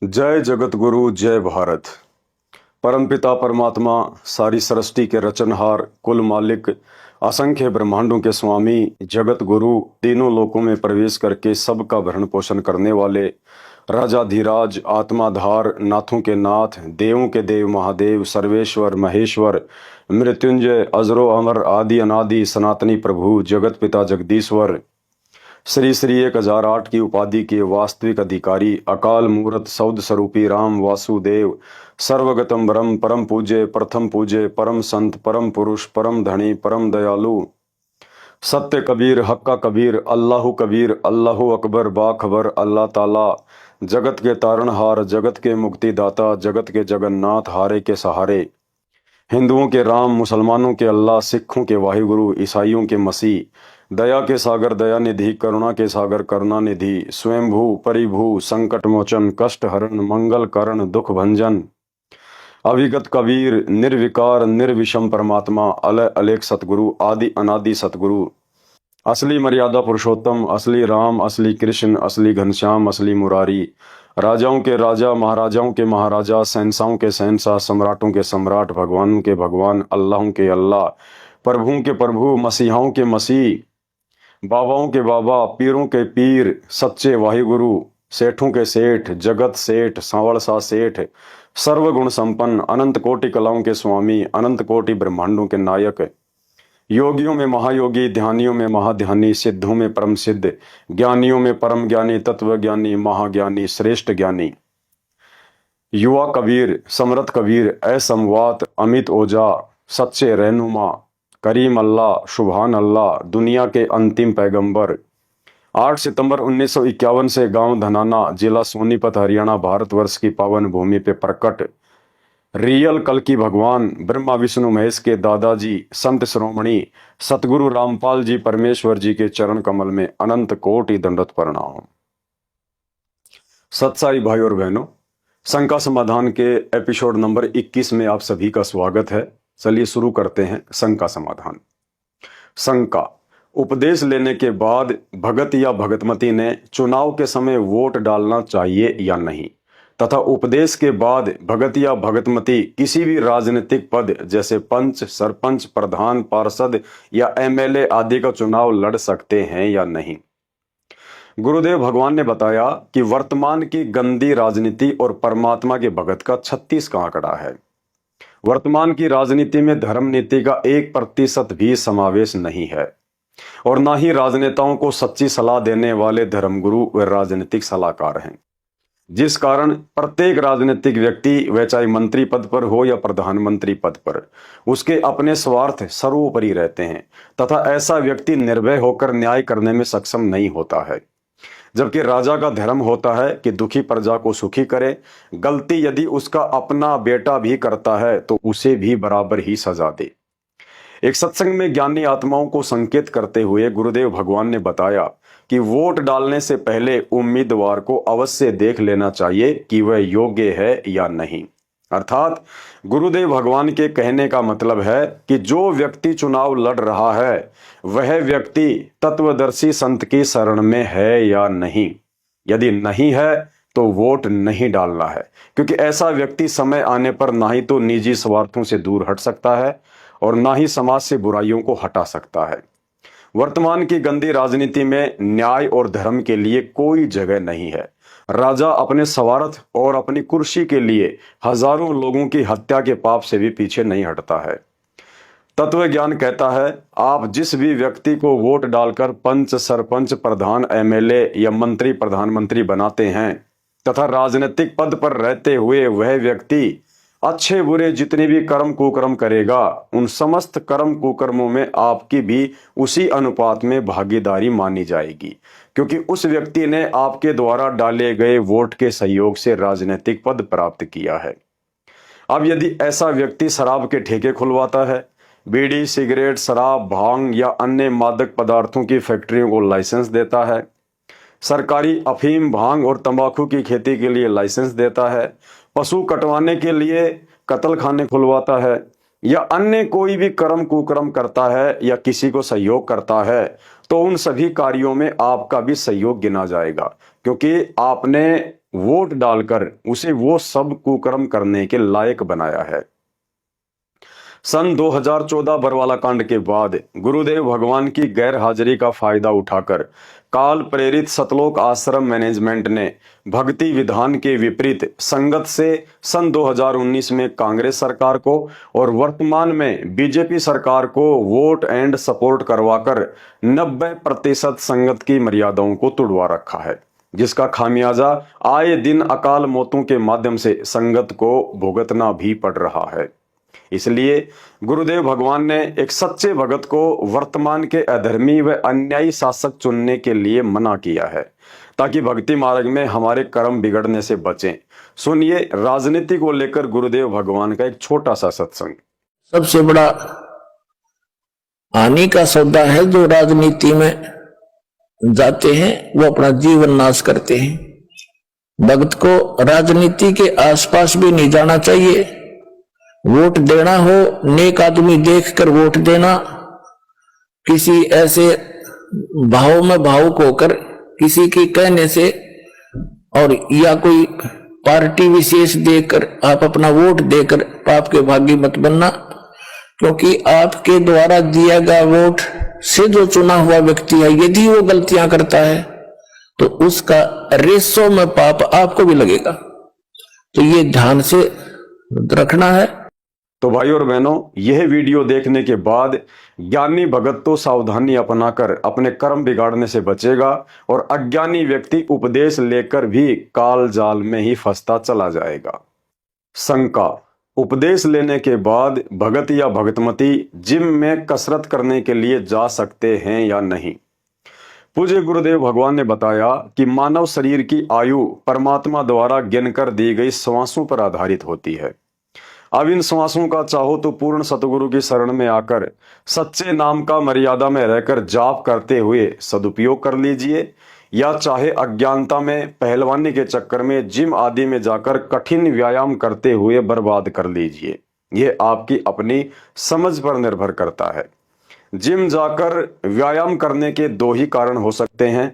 जय जगत गुरु जय भारत। परमपिता परमात्मा, सारी सृष्टि के रचनहार, कुल मालिक, असंख्य ब्रह्मांडों के स्वामी, जगत गुरु, तीनों लोकों में प्रवेश करके सबका भरण पोषण करने वाले राजाधिराज, आत्माधार, नाथों के नाथ, देवों के देव महादेव, सर्वेश्वर महेश्वर, मृत्युंजय, अजरो अमर, आदि अनादि, सनातनी प्रभु, जगत पिता जगदीश्वर, श्री श्री 1008 की उपाधि के वास्तविक अधिकारी, अकाल मूर्त सौद स्वरूपी राम वासुदेव, सर्वगतम ब्रह्म, परम पूज्य, प्रथम पूज्य, परम संत, परम पुरुष, परम धनी, परम दयालु, सत्य कबीर, हक्का कबीर, अल्लाहु कबीर, अल्लाहु अकबर, बाखबर, अल्लाह ताला, जगत के तारणहार, जगत के मुक्तिदाता, जगत के जगन्नाथ, हारे के सहारे, हिंदुओं के राम, मुसलमानों के अल्लाह, सिखों के वाहिगुरु, ईसाइयों के मसीह, दया के सागर दया निधि, करुणा के सागर करुणा निधि, स्वयंभू परिभू, संकट मोचन, कष्ट हरण, मंगल करण, दुख भंजन, अविगत कबीर, निर्विकार निर्विषम परमात्मा, अलय अलेख सतगुरु, आदि अनादि सतगुरु, असली मर्यादा पुरुषोत्तम, असली राम, असली कृष्ण, असली घनश्याम, असली मुरारी, राजाओं के राजा, महाराजाओं के महाराजा, शहंशाहों के शहंशाह, सम्राटों के सम्राट, भगवानों के भगवान, अल्लाहों के अल्लाह, प्रभुओं के प्रभु, मसीहाओं के मसीह, बाबाओं के बाबा, पीरों के पीर, सच्चे वाहिगुरु, सेठों के सेठ, जगत सेठ, सांवड़ सा सेठ, सर्वगुण संपन्न, अनंत कोटि कलाओं के स्वामी, अनंत कोटि ब्रह्मांडों के नायक, योगियों में महायोगी, ध्यानियों में महाध्यानी, सिद्धों में परम सिद्ध, ज्ञानियों में परम ज्ञानी, तत्व ज्ञानी, महाज्ञानी, श्रेष्ठ ज्ञानी, युवा कबीर, समरथ कबीर, असमवात, अमित ओझा, सच्चे रहनुमा, करीम अल्लाह, सुभान अल्लाह, दुनिया के अंतिम पैगंबर, 8 सितंबर 1951 से गांव धनाना, जिला सोनीपत, हरियाणा, भारतवर्ष की पावन भूमि पे प्रकट रियल कल की भगवान, ब्रह्मा विष्णु महेश के दादाजी, संत श्रोमणी सतगुरु रामपाल जी परमेश्वर जी के चरण कमल में अनंत कोटि दंडवत प्रणाम। सत्साई भाई और बहनों, शंका समाधान के एपिसोड नंबर 21 में आप सभी का स्वागत है। चलिए शुरू करते हैं शंका समाधान। शंका: उपदेश लेने के बाद भगत या भगतमती ने चुनाव के समय वोट डालना चाहिए या नहीं, तथा उपदेश के बाद भगत या भगतमती किसी भी राजनीतिक पद जैसे पंच, सरपंच, प्रधान, पार्षद या एमएलए आदि का चुनाव लड़ सकते हैं या नहीं। गुरुदेव भगवान ने बताया कि वर्तमान की गंदी राजनीति और परमात्मा के भगत का 36 का आंकड़ा है। वर्तमान की राजनीति में धर्म नीति का 1% भी समावेश नहीं है और ना ही राजनेताओं को सच्ची सलाह देने वाले धर्मगुरु व राजनीतिक सलाहकार हैं, जिस कारण प्रत्येक राजनीतिक व्यक्ति, वह चाहे मंत्री पद पर हो या प्रधानमंत्री पद पर, उसके अपने स्वार्थ सर्वोपरि रहते हैं तथा ऐसा व्यक्ति निर्भय होकर न्याय करने में सक्षम नहीं होता है। जबकि राजा का धर्म होता है कि दुखी प्रजा को सुखी करे। गलती यदि उसका अपना बेटा भी करता है तो उसे भी बराबर ही सजा दे। एक सत्संग में ज्ञानी आत्माओं को संकेत करते हुए गुरुदेव भगवान ने बताया कि वोट डालने से पहले उम्मीदवार को अवश्य देख लेना चाहिए कि वह योग्य है या नहीं। अर्थात गुरुदेव भगवान के कहने का मतलब है कि जो व्यक्ति चुनाव लड़ रहा है वह व्यक्ति तत्वदर्शी संत की शरण में है या नहीं। यदि नहीं है तो वोट नहीं डालना है, क्योंकि ऐसा व्यक्ति समय आने पर ना ही तो निजी स्वार्थों से दूर हट सकता है और ना ही समाज से बुराइयों को हटा सकता है। वर्तमान की गंदी राजनीति में न्याय और धर्म के लिए कोई जगह नहीं है। राजा अपने स्वार्थ और अपनी कुर्सी के लिए हजारों लोगों की हत्या के पाप से भी पीछे नहीं हटता है। तत्व ज्ञान कहता है, आप जिस भी व्यक्ति को वोट डालकर पंच, सरपंच, प्रधान, एमएलए या मंत्री, प्रधानमंत्री बनाते हैं तथा राजनीतिक पद पर रहते हुए वह व्यक्ति अच्छे बुरे जितने भी कर्म कुकर्म करेगा, उन समस्त कर्म कुकर्मों में आपकी भी उसी अनुपात में भागीदारी मानी जाएगी, क्योंकि उस व्यक्ति ने आपके द्वारा डाले गए वोट के सहयोग से राजनीतिक पद प्राप्त किया है। अब यदि ऐसा व्यक्ति शराब के ठेके खुलवाता है, बीड़ी, सिगरेट, शराब, भांग या अन्य मादक पदार्थों की फैक्ट्रियों को लाइसेंस देता है, सरकारी अफीम, भांग और तंबाकू की खेती के लिए लाइसेंस देता है, पशु कटवाने के लिए कत्ल खाने खुलवाता है या अन्य कोई भी कर्म कुकर्म करता है या किसी को सहयोग करता है, तो उन सभी कार्यों में आपका भी सहयोग गिना जाएगा, क्योंकि आपने वोट डालकर उसे वो सब कुकर्म करने के लायक बनाया है। सन 2014 बरवाला कांड के बाद गुरुदेव भगवान की गैर हाजिरी का फायदा उठाकर काल प्रेरित सतलोक आश्रम मैनेजमेंट ने भक्ति विधान के विपरीत संगत से सन 2019 में कांग्रेस सरकार को और वर्तमान में बीजेपी सरकार को वोट एंड सपोर्ट करवाकर 90% संगत की मर्यादाओं को तुड़वा रखा है, जिसका खामियाजा आए दिन अकाल मौतों के माध्यम से संगत को भुगतना भी पड़ रहा है। इसलिए गुरुदेव भगवान ने एक सच्चे भगत को वर्तमान के अधर्मी व अन्यायी शासक चुनने के लिए मना किया है, ताकि भक्ति मार्ग में हमारे कर्म बिगड़ने से बचें। सुनिए राजनीति को लेकर गुरुदेव भगवान का एक छोटा सा सत्संग। सबसे बड़ा हानि का सौदा है जो राजनीति में जाते हैं, वो अपना जीवन नाश करते हैं। भक्त को राजनीति के आसपास भी नहीं जाना चाहिए। वोट देना हो, नेक आदमी देखकर वोट देना, किसी ऐसे भाव में भावुक होकर किसी के कहने से और या कोई पार्टी विशेष देकर आप अपना वोट देकर पाप के भागी मत बनना, क्योंकि आपके द्वारा दिया गया वोट से जो चुना हुआ व्यक्ति है, यदि वो गलतियां करता है तो उसका रेसों में पाप आपको भी लगेगा। तो ये ध्यान से रखना है। तो भाई और बहनों, यह वीडियो देखने के बाद ज्ञानी भगत तो सावधानी अपनाकर अपने कर्म बिगाड़ने से बचेगा और अज्ञानी व्यक्ति उपदेश लेकर भी काल जाल में ही फंसता चला जाएगा। शंका: उपदेश लेने के बाद भगत या भगतमती जिम में कसरत करने के लिए जा सकते हैं या नहीं? पूज्य गुरुदेव भगवान ने बताया कि मानव शरीर की आयु परमात्मा द्वारा गिनकर दी गई श्वासों पर आधारित होती है। अब इन श्वासों का चाहो तो पूर्ण सतगुरु की शरण में आकर सच्चे नाम का मर्यादा में रहकर जाप करते हुए सदुपयोग कर लीजिए, या चाहे अज्ञानता में पहलवानी के चक्कर में जिम आदि में जाकर कठिन व्यायाम करते हुए बर्बाद कर लीजिए। यह आपकी अपनी समझ पर निर्भर करता है। जिम जाकर व्यायाम करने के दो ही कारण हो सकते हैं।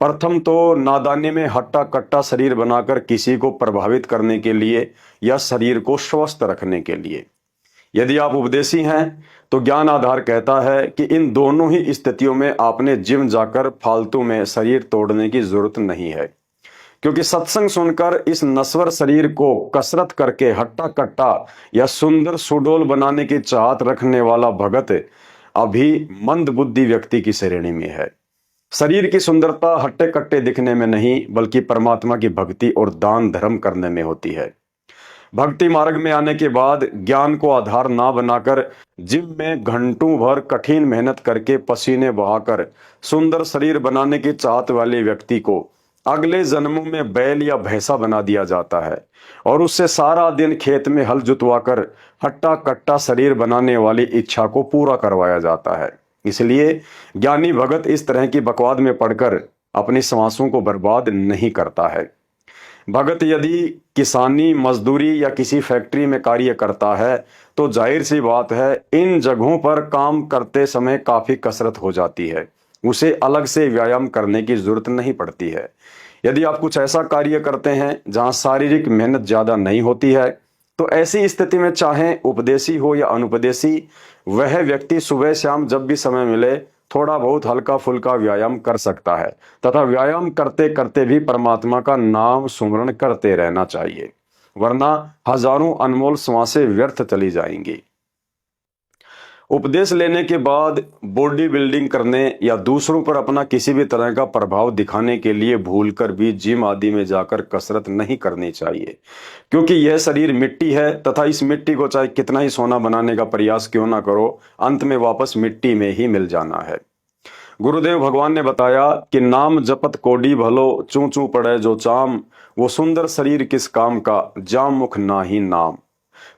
प्रथम तो नादानी में हट्टा कट्टा शरीर बनाकर किसी को प्रभावित करने के लिए या शरीर को स्वस्थ रखने के लिए। यदि आप उपदेशी हैं तो ज्ञान आधार कहता है कि इन दोनों ही स्थितियों में आपने जिम जाकर फालतू में शरीर तोड़ने की जरूरत नहीं है, क्योंकि सत्संग सुनकर इस नश्वर शरीर को कसरत करके हट्टा कट्टा या सुंदर सुडोल बनाने की चाहत रखने वाला भगत अभी मंद बुद्धि व्यक्ति की श्रेणी में है। शरीर की सुंदरता हट्टे कट्टे दिखने में नहीं, बल्कि परमात्मा की भक्ति और दान धर्म करने में होती है। भक्ति मार्ग में आने के बाद ज्ञान को आधार ना बनाकर जिम में घंटों भर कठिन मेहनत करके पसीने बहाकर सुंदर शरीर बनाने की चाहत वाले व्यक्ति को अगले जन्मों में बैल या भैंसा बना दिया जाता है और उससे सारा दिन खेत में हल जुतवाकर हट्टा कट्टा शरीर बनाने वाली इच्छा को पूरा करवाया जाता है। इसलिए ज्ञानी भगत इस तरह की बकवाद में पड़कर अपनी श्वासों को बर्बाद नहीं करता है। भगत यदि किसानी, मजदूरी या किसी फैक्ट्री में कार्य करता है तो जाहिर सी बात है इन जगहों पर काम करते समय काफी कसरत हो जाती है, उसे अलग से व्यायाम करने की जरूरत नहीं पड़ती है। यदि आप कुछ ऐसा कार्य करते हैं जहां शारीरिक मेहनत ज्यादा नहीं होती है तो ऐसी स्थिति में चाहे उपदेशी हो या अनुपदेशी, वह व्यक्ति सुबह शाम जब भी समय मिले थोड़ा बहुत हल्का फुल्का व्यायाम कर सकता है तथा व्यायाम करते करते भी परमात्मा का नाम सुमरण करते रहना चाहिए, वरना हजारों अनमोल श्वासें व्यर्थ चली जाएंगी। उपदेश लेने के बाद बॉडी बिल्डिंग करने या दूसरों पर अपना किसी भी तरह का प्रभाव दिखाने के लिए भूलकर भी जिम आदि में जाकर कसरत नहीं करनी चाहिए, क्योंकि यह शरीर मिट्टी है तथा इस मिट्टी को चाहे कितना ही सोना बनाने का प्रयास क्यों ना करो, अंत में वापस मिट्टी में ही मिल जाना है। गुरुदेव भगवान ने बताया कि नाम जपत कोडी भलो, चू चू पड़े जो चाम, वो सुंदर शरीर किस काम का, जाम मुख ना ही नाम।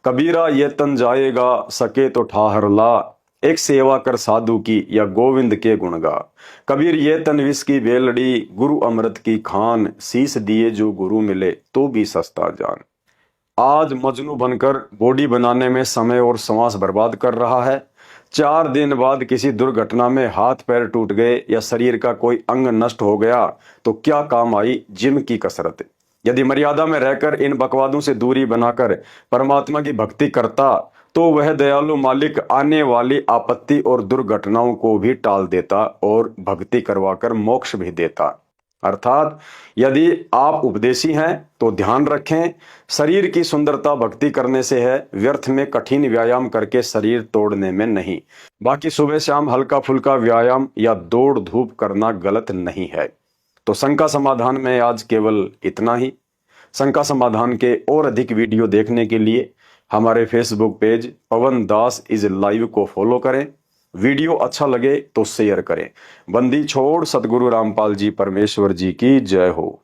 कबीरा ये तन जाएगा, सके तो ठाहर ला, एक सेवा कर साधु की या गोविंद के गुण गा। कबीर ये तन विष की बेलड़ी, गुरु अमृत की खान, शीस दिए जो गुरु मिले तो भी सस्ता जान। आज मजनू बनकर बॉडी बनाने में समय और श्वास बर्बाद कर रहा है, 4 दिन बाद किसी दुर्घटना में हाथ पैर टूट गए या शरीर का कोई अंग नष्ट हो गया तो क्या काम आई जिम की कसरत। यदि मर्यादा में रहकर इन बकवादों से दूरी बनाकर परमात्मा की भक्ति करता तो वह दयालु मालिक आने वाली आपत्ति और दुर्घटनाओं को भी टाल देता और भक्ति करवाकर मोक्ष भी देता। अर्थात यदि आप उपदेशी हैं तो ध्यान रखें, शरीर की सुंदरता भक्ति करने से है, व्यर्थ में कठिन व्यायाम करके शरीर तोड़ने में नहीं। बाकी सुबह शाम हल्का फुल्का व्यायाम या दौड़ धूप करना गलत नहीं है। तो शंका समाधान में आज केवल इतना ही। शंका समाधान के और अधिक वीडियो देखने के लिए हमारे Facebook page Pawan Das is live को फॉलो करें। वीडियो अच्छा लगे तो शेयर करें। बंदी छोड़ सतगुरु रामपाल जी परमेश्वर जी की जय हो।